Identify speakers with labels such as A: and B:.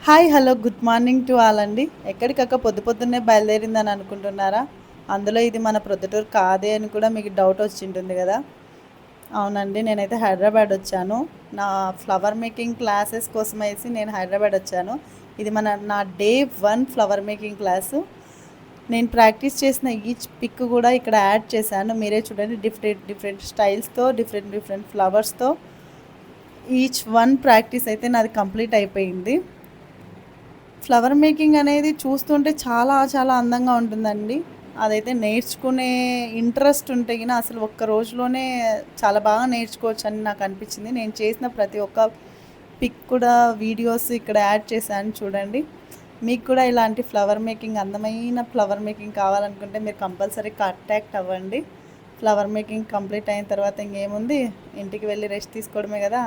A: Hi hello good morning to all అండి. ఎక్కడికక్క పొద్దున్నే బయలుదేరిందని అనుకుంటున్నారా? అందులో ఇది మన ప్రొద్దుటూరు కాదే అని కూడా మీకు డౌట్ వచ్చింటుంది కదా. అవునండి, నేనైతే హైదరాబాద్ వచ్చాను. నా ఫ్లవర్ మేకింగ్ క్లాసెస్ కోసం వేసి నేను హైదరాబాద్ వచ్చాను. ఇది నా డే 1 ఫ్లవర్ మేకింగ్ క్లాసు. నేను ప్రాక్టీస్ చేసిన ఈచ్ పిక్ కూడా ఇక్కడ యాడ్ చేశాను. మీరే చూడండి, డిఫరెంట్ డిఫరెంట్ స్టైల్స్తో, డిఫరెంట్ డిఫరెంట్ ఫ్లవర్స్తో ఈచ్ వన్ ప్రాక్టీస్ అయితే నాది కంప్లీట్ అయిపోయింది. ఫ్లవర్ మేకింగ్ అనేది చూస్తుంటే చాలా చాలా అందంగా ఉంటుందండి. అదైతే నేర్చుకునే ఇంట్రెస్ట్ ఉంటే గిన అసలు ఒక్క రోజులోనే చాలా బాగా నేర్చుకోవచ్చు అని నాకు అనిపించింది. నేను చేసిన ప్రతి ఒక్క పిక్ కూడా వీడియోస్ ఇక్కడ యాడ్ చేశాను చూడండి. మీకు కూడా ఇలాంటి ఫ్లవర్ మేకింగ్, అందమైన ఫ్లవర్ మేకింగ్ కావాలనుకుంటే మీరు కంపల్సరీ కాంటాక్ట్ అవ్వండి. ఫ్లవర్ మేకింగ్ కంప్లీట్ అయిన తర్వాత ఇంకేముంది, ఇంటికి వెళ్ళి రెస్ట్ తీసుకోవడమే కదా.